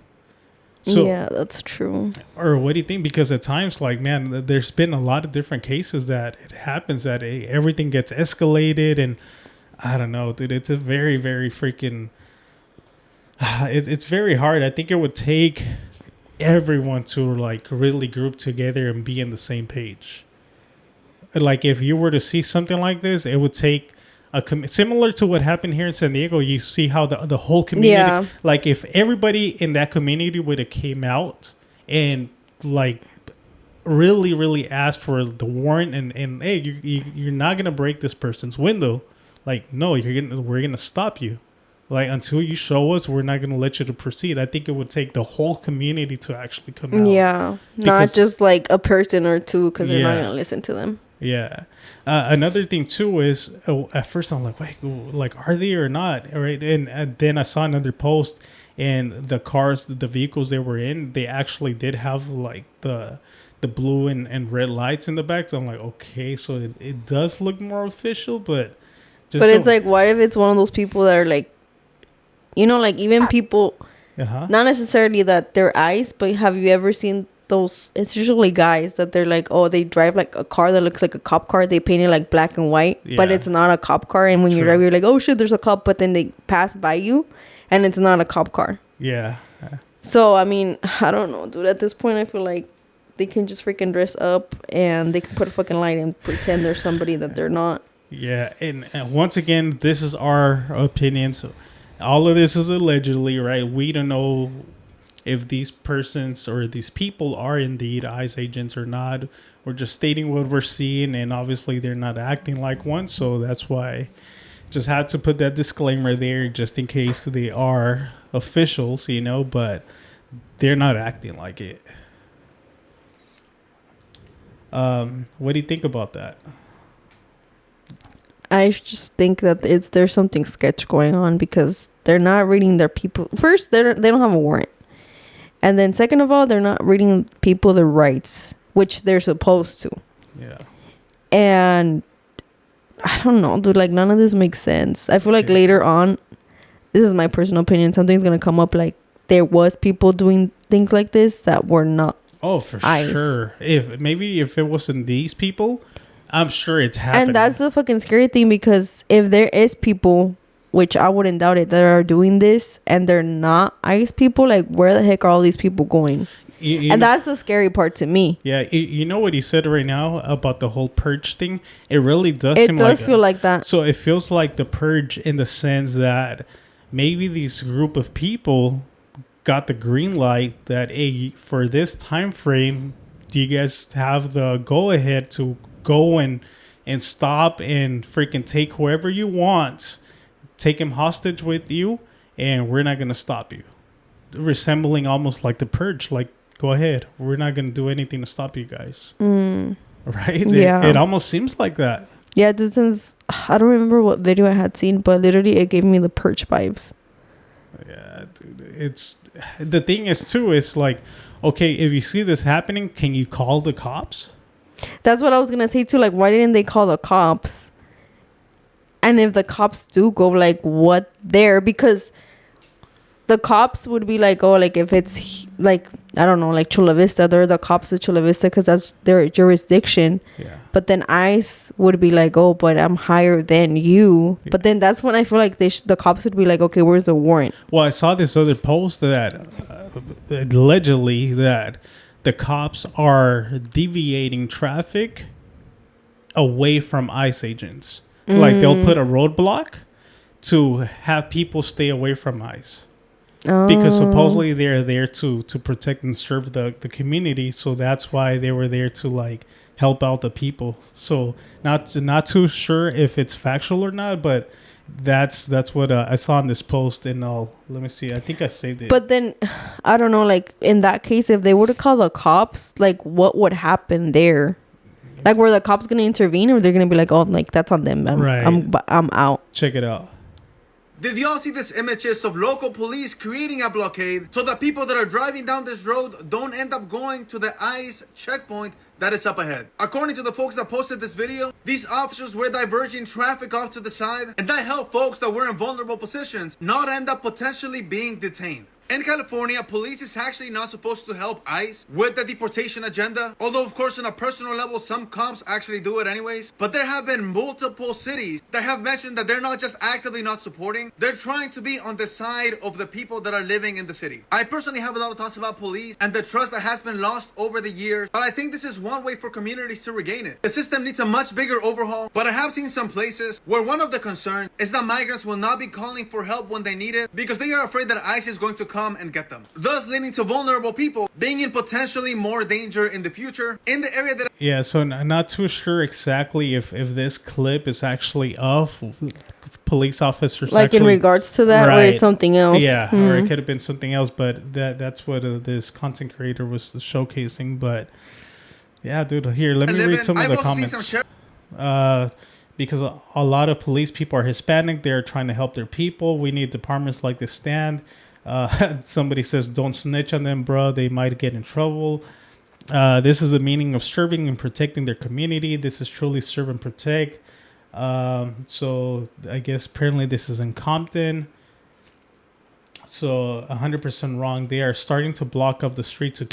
So, yeah, that's true. or what do you think? Because at times, like, man, there's been a lot of different cases that it happens that everything gets escalated, and I don't know, dude. It's a very, very freaking. It's very hard. I think it would take everyone to like really group together and be on the same page. Like, if you were to see something like this, it would take similar to what happened here in San Diego. You see how the whole community, Yeah. like, if everybody in that community would have came out and like really asked for the warrant and hey, you're not gonna break this person's window. Like, no, we're gonna stop you. Like, until you show us, we're not gonna let you to proceed. I think it would take the whole community to actually come out. Yeah. Not Because- just like a person or two because they're not Yeah. going to listen to them. Yeah. Another thing too is at first I'm like, wait, like, are they or not? All right. And then I saw another post, and the vehicles they were in, they actually did have like the blue and red lights in the back. So I'm like, okay, so it does look more official, but But it's like, what if it's one of those people that are like, you know, like even people, not necessarily that they're ICE, but have you ever seen those? It's usually guys that they're like, oh, they drive like a car that looks like a cop car. They paint it like black and white, but Yeah. it's not a cop car. And when you True. drive, you're like, oh shit, there's a cop. But then they pass by you, and it's not a cop car. Yeah. So I mean, I don't know, dude. At this point, I feel like they can just freaking dress up and they can put a fucking light and pretend they're somebody that they're not. Yeah, and once again, this is our opinion. So all of this is allegedly, right? We don't know if these persons or these people are indeed ICE agents or not. We're just stating what we're seeing, and obviously they're not acting like one. So that's why just had to put that disclaimer there just in case they are officials, you know, but they're not acting like it. What do you think about that? I just think that there's something sketch going on because they're not reading their people. First, they don't have a warrant. And then second of all, they're not reading people their rights, which they're supposed to. Yeah. And I don't know, dude, like none of this makes sense. I feel like later on, this is my personal opinion, something's going to come up like there was people doing things like this that were not. Oh, for ICE. sure. If it wasn't these people, I'm sure it's happening. And that's the fucking scary thing, because if there is people, which I wouldn't doubt it, that are doing this and they're not ICE people, like where the heck are all these people going? And that's the scary part to me. Yeah, you know what he said right now about the whole purge thing? It really does It does feel like that. So it feels like the purge in the sense that maybe these group of people got the green light that, hey, for this time frame, do you guys have the go-ahead to go and stop and freaking take whoever you want, take him hostage with you, and we're not going to stop you. Resembling almost like the purge, like, go ahead. We're not going to do anything to stop you guys. Right? Yeah. It almost seems like that. Yeah, dude, since I don't remember what video I had seen, but literally it gave me the purge vibes. Yeah, dude. It's the thing is too, it's like, okay, if you see this happening, can you call the cops? That's what I was going to say too. Like, why didn't they call the cops? And if the cops do go, like, what there? Because the cops would be like, oh, like if it's like, I don't know, like Chula Vista, they're the cops of Chula Vista because that's their jurisdiction. Yeah. But then ICE would be like, oh, but I'm higher than you. Yeah. But then that's when I feel like the cops would be like, okay, where's the warrant? Well, I saw this other post that allegedly that the cops are deviating traffic away from ICE agents. Like they'll put a roadblock to have people stay away from ICE. Because supposedly they're there to protect and serve the community, so that's why they were there to like help out the people. So not too sure if it's factual or not, but that's what I saw in this post. And let me see. I think I saved it. But then I don't know. Like in that case, if they were to call the cops, like what would happen there? Like were the cops gonna intervene, or they're gonna be like, oh, like that's on them. I'm out. Check it out. Did y'all see these images of local police creating a blockade so that people that are driving down this road don't end up going to the ICE checkpoint that is up ahead? According to the folks that posted this video, these officers were diverging traffic off to the side, and that helped folks that were in vulnerable positions not end up potentially being detained. In California, police is actually not supposed to help ICE with the deportation agenda. Although, of course, on a personal level, some cops actually do it anyways. But there have been multiple cities that have mentioned that they're not just actively not supporting, they're trying to be on the side of the people that are living in the city. I personally have a lot of thoughts about police and the trust that has been lost over the years. But I think this is one way for communities to regain it. The system needs a much bigger overhaul. But I have seen some places where one of the concerns is that migrants will not be calling for help when they need it because they are afraid that ICE is going to come and get them, thus leading to vulnerable people being in potentially more danger in the future in the area that. Yeah, so not too sure exactly if this clip is actually of police officers, like actually, in regards to that, right, or it's something else. Yeah, or it could have been something else, but that's what this content creator was showcasing. But yeah, dude, here, let me read some of the comments. Because a lot of police people are Hispanic, they're trying to help their people. We need departments like this stand. Somebody says, don't snitch on them, bro. They might get in trouble. This is the meaning of serving and protecting their community. This is truly serve and protect. So I guess apparently this is in Compton. So 100% wrong. They are starting to block off the street to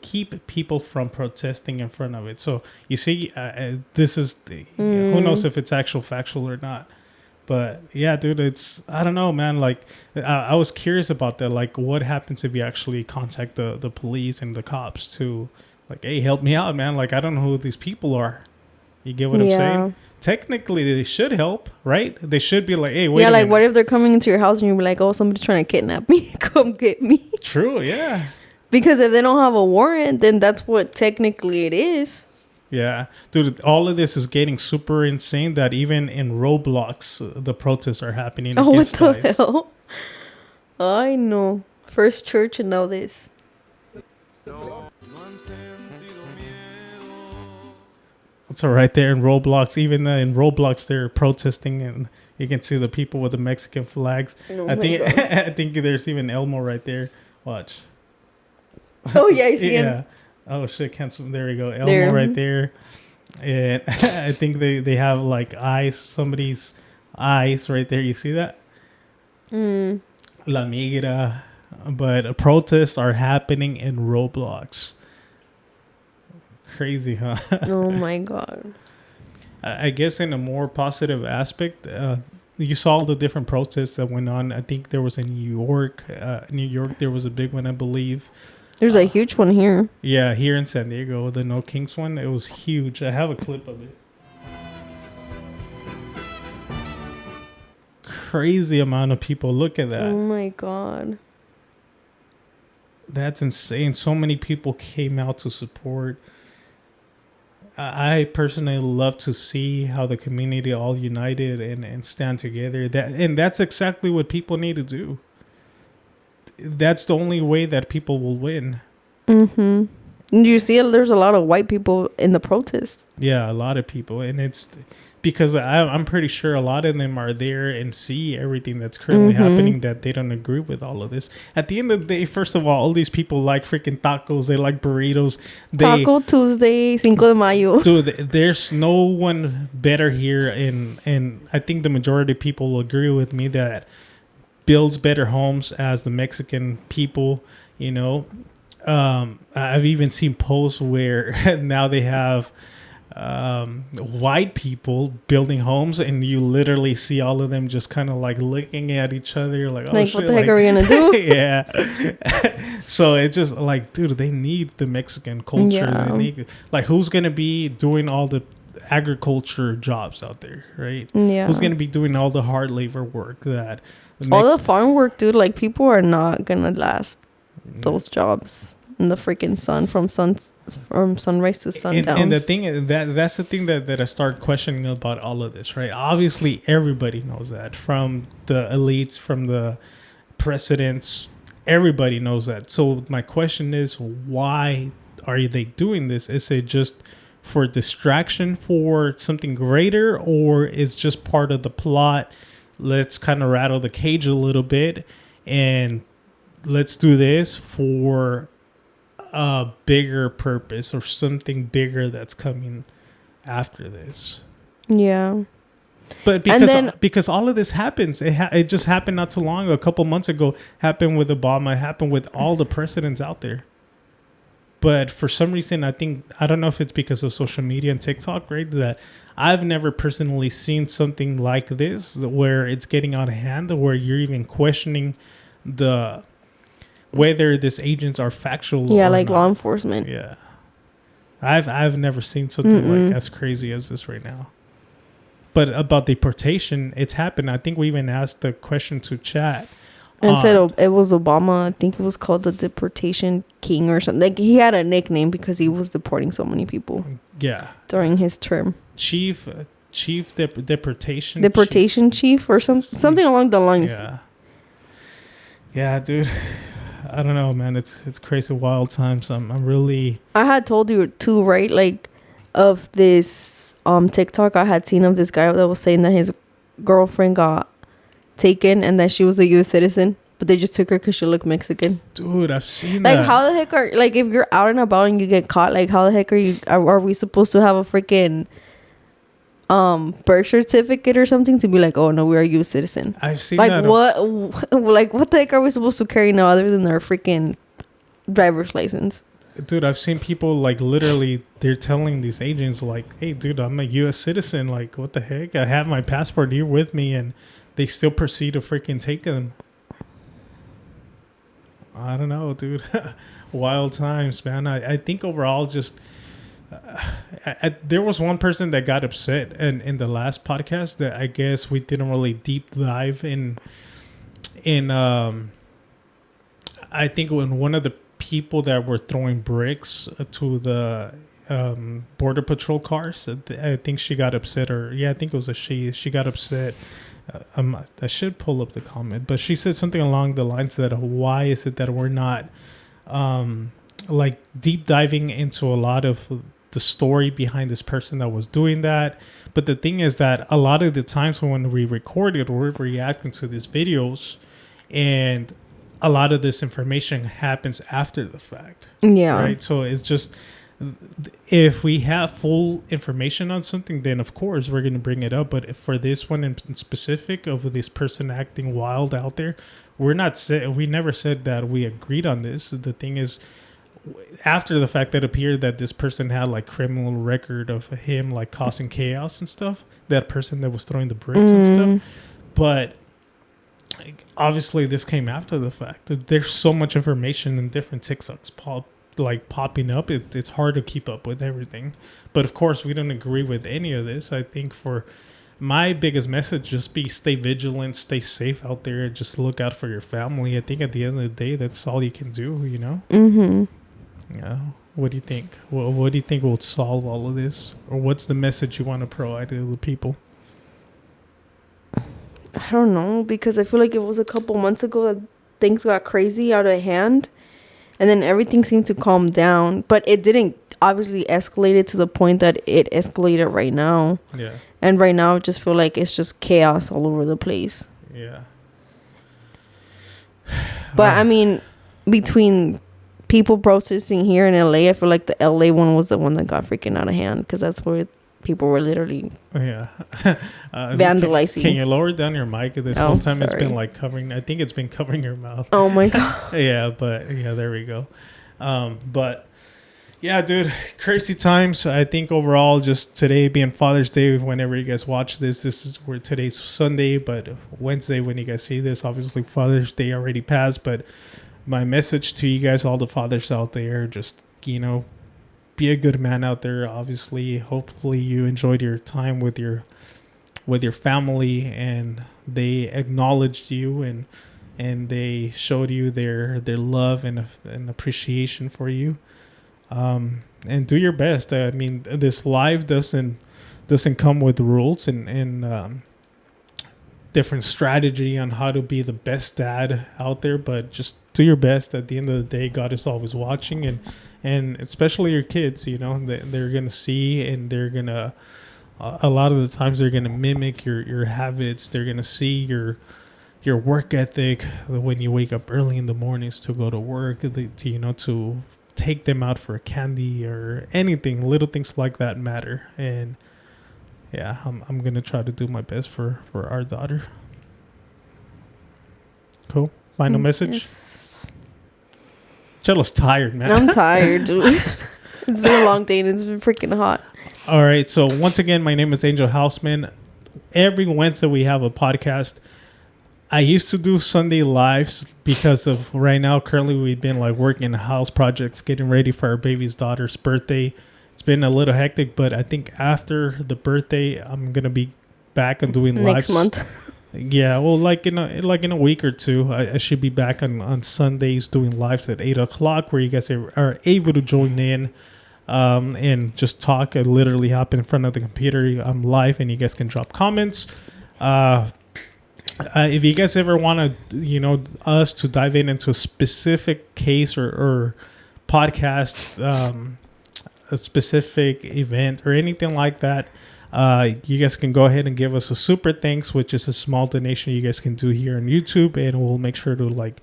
keep people from protesting in front of it. So you see, this is who knows if it's factual or not. But yeah, dude, I don't know, man. Like, I was curious about that. Like, what happens if you actually contact the police and the cops to, like, hey, help me out, man. Like, I don't know who these people are. You get what I'm saying? Technically, they should help, right? They should be like, hey, wait a minute. What if they're coming into your house and you're like, oh, somebody's trying to kidnap me. Come get me. True, yeah. Because if they don't have a warrant, then that's what technically it is. Yeah, dude, all of this is getting super insane that even in Roblox, the protests are happening. Oh, what the hell? I know. First church and now this. It's all right there in Roblox. Even in Roblox, they're protesting, and you can see the people with the Mexican flags. Oh I think there's even Elmo right there. Watch. Oh, yeah, I see him. Oh shit! Cancel. There we go. Elmo right there, and I think they have like eyes. Somebody's eyes right there. You see that? La Migra. But protests are happening in Roblox. Crazy, huh? Oh my God. I guess in a more positive aspect, you saw all the different protests that went on. I think there was in New York. There was a big one, I believe. There's a huge one here. Yeah, here in San Diego, the No Kings one. It was huge. I have a clip of it. Crazy amount of people. Look at that. Oh my God. That's insane. So many people came out to support. I personally love to see how the community all united and stand together. That's exactly what people need to do. That's the only way that people will win. Mm-hmm. You see, there's a lot of white people in the protests. Yeah, a lot of people. And it's because I'm pretty sure a lot of them are there and see everything that's currently happening, that they don't agree with all of this. At the end of the day, first of all these people like freaking tacos. They like burritos. Taco Tuesday, Cinco de Mayo. Dude, there's no one better here. And I think the majority of people will agree with me that builds better homes as the Mexican people, you know. I've even seen posts where now they have white people building homes, and you literally see all of them just kind of like looking at each other like, oh, like, shit, what the heck are we gonna do? Yeah. So it's just like, dude, they need the Mexican culture. Yeah. They need, like, who's gonna be doing all the agriculture jobs out there, right? Yeah. Who's gonna be doing all the hard labor work that all the farm work, dude? Like, people are not gonna last those jobs in the freaking sun from sunrise to sundown. And the thing is that's the thing that I start questioning about all of this, right? Obviously, everybody knows that, from the elites, from the presidents, everybody knows that. So my question is, why are they doing this? Is it just for distraction, for something greater, or it's just part of the plot? Let's kind of rattle the cage a little bit, and let's do this for a bigger purpose or something bigger that's coming after this. Yeah. But because all of this happens, it just happened not too long ago, a couple months ago, happened with Obama, it happened with all the presidents out there. But for some reason, I don't know if it's because of social media and TikTok, right, that I've never personally seen something like this where it's getting out of hand, where you're even questioning whether these agents are factual. Yeah, or like not. law enforcement. Yeah. I've never seen something like as crazy as this right now. But about deportation, it's happened. I think we even asked the question to chat. And said it was Obama. I think it was called the Deportation King or something. Like, he had a nickname because he was deporting so many people. Yeah. During his term. Chief deportation. Deportation chief or something along the lines. Yeah. Yeah, dude. I don't know, man. It's crazy wild times. I'm really. I had told you too, right? Like, of this TikTok I had seen of this guy that was saying that his girlfriend got taken and that she was a U.S. citizen, but they just took her because she looked Mexican. Dude, I've seen like, that. how the heck if you're out and about and you get caught, like, how the heck are we supposed to have a freaking birth certificate or something to be like, oh no, we're a U.S. citizen? I've seen like, that. What the heck are we supposed to carry now other than their freaking driver's license? Dude, I've seen people, like, literally, they're telling these agents, like, hey, dude, I'm a U.S. citizen. Like, what the heck? I have my passport here with me, and they still proceed to freaking take them. I don't know, dude. Wild times, man. I think overall, just there was one person that got upset in the last podcast that I guess we didn't really deep dive in. I think when one of the people that were throwing bricks to the border patrol cars, I think she got upset, I think it was a she got upset. I should pull up the comment, but she said something along the lines that why is it that we're not like deep diving into a lot of the story behind this person that was doing that. But the thing is that a lot of the times when we recorded, we're reacting to these videos, and a lot of this information happens after the fact. Yeah. Right. So it's just, if we have full information on something, then of course we're going to bring it up. But for this one in specific of this person acting wild out there, we never said that we agreed on this. The thing is, after the fact that appeared that this person had like criminal record of him like causing chaos and stuff, that person that was throwing the bricks and stuff. But obviously this came after the fact. There's so much information in different TikToks popping up. It's hard to keep up with everything. But of course we don't agree with any of this. I think for my biggest message, just stay vigilant, stay safe out there, and just look out for your family. I think at the end of the day, that's all you can do, you know? Yeah. What do you think? What do you think will solve all of this? Or what's the message you want to provide to the people? I don't know, because I feel like it was a couple months ago that things got crazy out of hand, and then everything seemed to calm down, but it didn't obviously escalate it to the point that it escalated right now. Yeah. And right now I just feel like it's just chaos all over the place. Yeah. But I mean, between people protesting here in LA, I feel like the LA one was the one that got freaking out of hand, because that's where people were literally vandalizing. Can you lower down your mic? This whole time it's been like covering, I think it's been covering your mouth. Oh my God. Yeah, there we go. But yeah, dude, crazy times. I think overall, just today being Father's Day, whenever you guys watch this is where today's Sunday, but Wednesday when you guys see this, obviously Father's Day already passed. But my message to you guys, all the fathers out there, just, you know, be a good man out there. Obviously, hopefully you enjoyed your time with your family, and they acknowledged you and they showed you their love and appreciation for you. And do your best. I mean, this life doesn't come with rules and different strategy on how to be the best dad out there, but just do your best. At the end of the day, God is always watching, and especially your kids, you know, they're gonna see, and they're gonna a lot of the times they're gonna mimic your habits. They're gonna see your work ethic when you wake up early in the mornings to go to work, to take them out for a candy or anything. Little things like that matter. And yeah, I'm gonna try to do my best for our daughter. Cool. Final message. Yes. Chelo's tired, man. I'm tired, dude. It's been a long day and it's been freaking hot. All right, so once again, my name is Angel Houseman. Every Wednesday we have a podcast. I used to do Sunday lives because of right now. Currently, we've been like working on house projects, getting ready for our baby's daughter's birthday. It's been a little hectic, but I think after the birthday, I'm gonna be back and doing lives next month. Yeah, well, like in a week or two, I should be back on Sundays doing lives at 8:00, where you guys are able to join in and just talk. I literally hop in front of the computer. I'm live, and you guys can drop comments. If you guys ever want to, us to dive into a specific case or podcast, a specific event or anything like that, you guys can go ahead and give us a super thanks, which is a small donation you guys can do here on YouTube, and we'll make sure to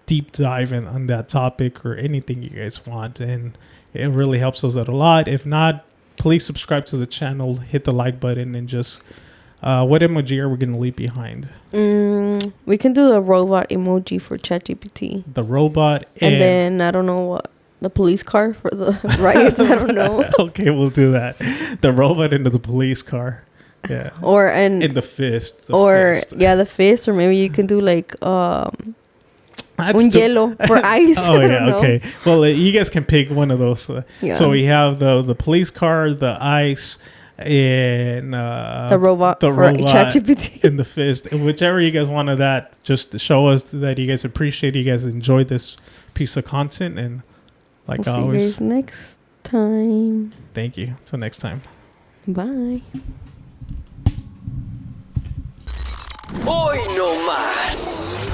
deep dive on that topic or anything you guys want, and it really helps us out a lot. If not, please subscribe to the channel, hit the like button, and just what emoji are we going to leave behind? We can do the robot emoji for ChatGPT. The robot. And then, I don't know what, the police car for the riots. I don't know. Okay, we'll do that. The robot into the police car. Yeah. In the fist. The fist. Or maybe you can do like un hielo for ice. Oh, yeah, okay. Well, you guys can pick one of those. Yeah. So we have the police car, the ice, and the robot for ChatGPT in the fist. And whichever you guys want of that, just to show us that you guys appreciate, you guys enjoyed this piece of content, and like we'll always, see you guys next time. Thank you. Till next time. Bye. Hoy no más.